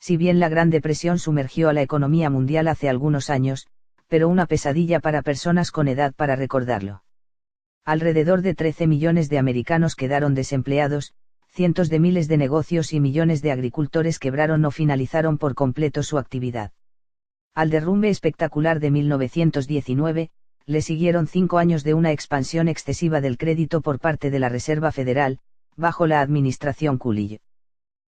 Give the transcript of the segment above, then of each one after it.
Si bien la Gran Depresión sumergió a la economía mundial hace algunos años, pero una pesadilla para personas con edad para recordarlo. Alrededor de 13 millones de americanos quedaron desempleados, cientos de miles de negocios y millones de agricultores quebraron o finalizaron por completo su actividad. Al derrumbe espectacular de 1919, le siguieron 5 años de una expansión excesiva del crédito por parte de la Reserva Federal, bajo la administración Coolidge.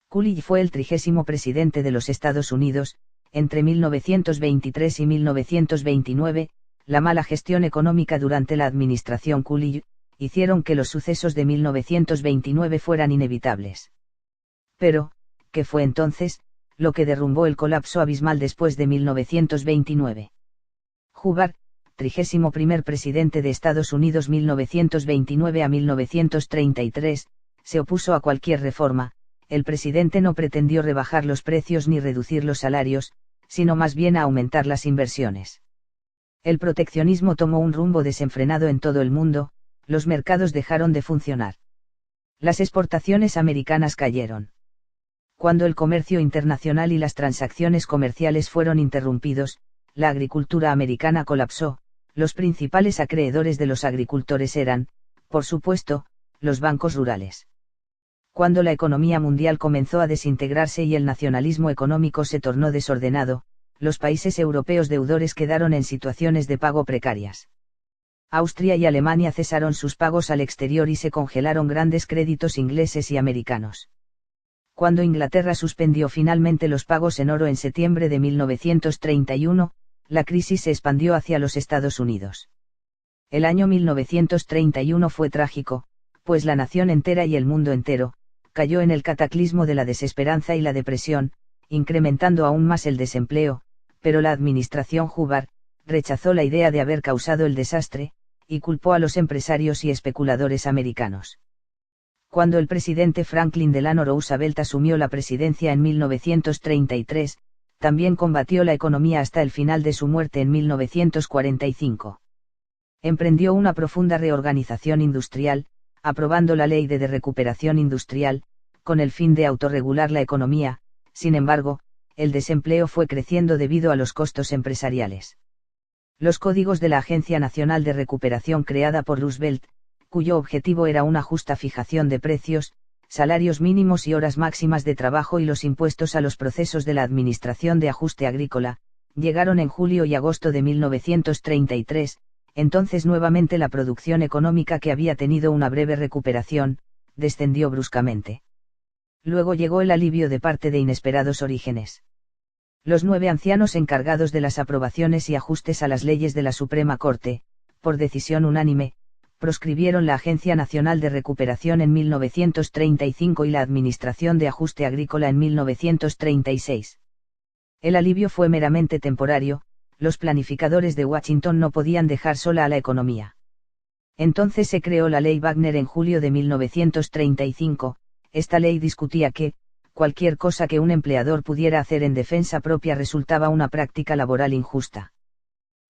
Coolidge fue el 30º presidente de los Estados Unidos. Entre 1923 y 1929, la mala gestión económica durante la administración Coolidge hicieron que los sucesos de 1929 fueran inevitables. Pero, ¿qué fue entonces lo que derrumbó el colapso abismal después de 1929? Hubbard, 31º presidente de Estados Unidos 1929 a 1933, se opuso a cualquier reforma. El presidente no pretendió rebajar los precios ni reducir los salarios, sino más bien a aumentar las inversiones. El proteccionismo tomó un rumbo desenfrenado en todo el mundo, los mercados dejaron de funcionar. Las exportaciones americanas cayeron. Cuando el comercio internacional y las transacciones comerciales fueron interrumpidos, la agricultura americana colapsó. Los principales acreedores de los agricultores eran, por supuesto, los bancos rurales. Cuando la economía mundial comenzó a desintegrarse y el nacionalismo económico se tornó desordenado, los países europeos deudores quedaron en situaciones de pago precarias. Austria y Alemania cesaron sus pagos al exterior y se congelaron grandes créditos ingleses y americanos. Cuando Inglaterra suspendió finalmente los pagos en oro en septiembre de 1931, la crisis se expandió hacia los Estados Unidos. El año 1931 fue trágico, pues la nación entera y el mundo entero cayó en el cataclismo de la desesperanza y la depresión, incrementando aún más el desempleo, pero la administración Hubbard rechazó la idea de haber causado el desastre, y culpó a los empresarios y especuladores americanos. Cuando el presidente Franklin Delano Roosevelt asumió la presidencia en 1933, también combatió la economía hasta el final de su muerte en 1945. Emprendió una profunda reorganización industrial, aprobando la Ley de Recuperación Industrial, con el fin de autorregular la economía. Sin embargo, el desempleo fue creciendo debido a los costos empresariales. Los códigos de la Agencia Nacional de Recuperación creada por Roosevelt, cuyo objetivo era una justa fijación de precios, salarios mínimos y horas máximas de trabajo y los impuestos a los procesos de la Administración de Ajuste Agrícola, llegaron en julio y agosto de 1933, entonces nuevamente la producción económica, que había tenido una breve recuperación, descendió bruscamente. Luego llegó el alivio de parte de inesperados orígenes. Los 9 ancianos encargados de las aprobaciones y ajustes a las leyes de la Suprema Corte, por decisión unánime, proscribieron la Agencia Nacional de Recuperación en 1935 y la Administración de Ajuste Agrícola en 1936. El alivio fue meramente temporario. Los planificadores de Washington no podían dejar sola a la economía. Entonces se creó la Ley Wagner en julio de 1935. Esta ley discutía que, cualquier cosa que un empleador pudiera hacer en defensa propia resultaba una práctica laboral injusta.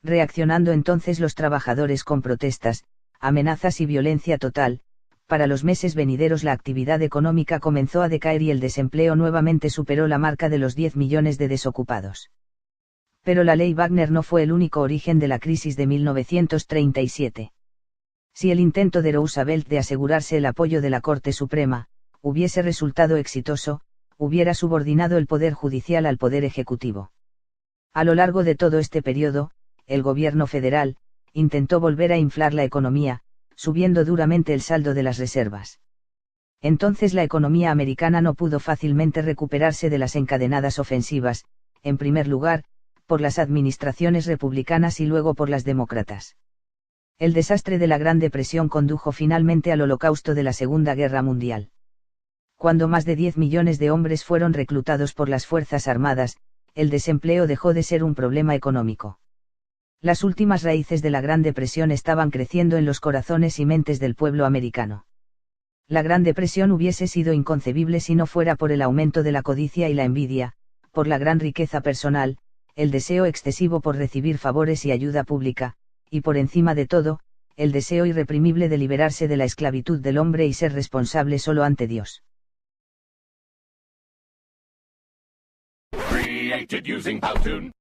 Reaccionando entonces los trabajadores con protestas, amenazas y violencia total, para los meses venideros la actividad económica comenzó a decaer y el desempleo nuevamente superó la marca de los 10 millones de desocupados. Pero la Ley Wagner no fue el único origen de la crisis de 1937. Si el intento de Roosevelt de asegurarse el apoyo de la Corte Suprema hubiese resultado exitoso, hubiera subordinado el Poder Judicial al Poder Ejecutivo. A lo largo de todo este periodo, el gobierno federal intentó volver a inflar la economía, subiendo duramente el saldo de las reservas. Entonces la economía americana no pudo fácilmente recuperarse de las encadenadas ofensivas, en primer lugar, por las administraciones republicanas y luego por las demócratas. El desastre de la Gran Depresión condujo finalmente al holocausto de la Segunda Guerra Mundial. Cuando más de 10 millones de hombres fueron reclutados por las Fuerzas Armadas, el desempleo dejó de ser un problema económico. Las últimas raíces de la Gran Depresión estaban creciendo en los corazones y mentes del pueblo americano. La Gran Depresión hubiese sido inconcebible si no fuera por el aumento de la codicia y la envidia, por la gran riqueza personal, el deseo excesivo por recibir favores y ayuda pública, y por encima de todo, el deseo irreprimible de liberarse de la esclavitud del hombre y ser responsable solo ante Dios. created using Powtoon.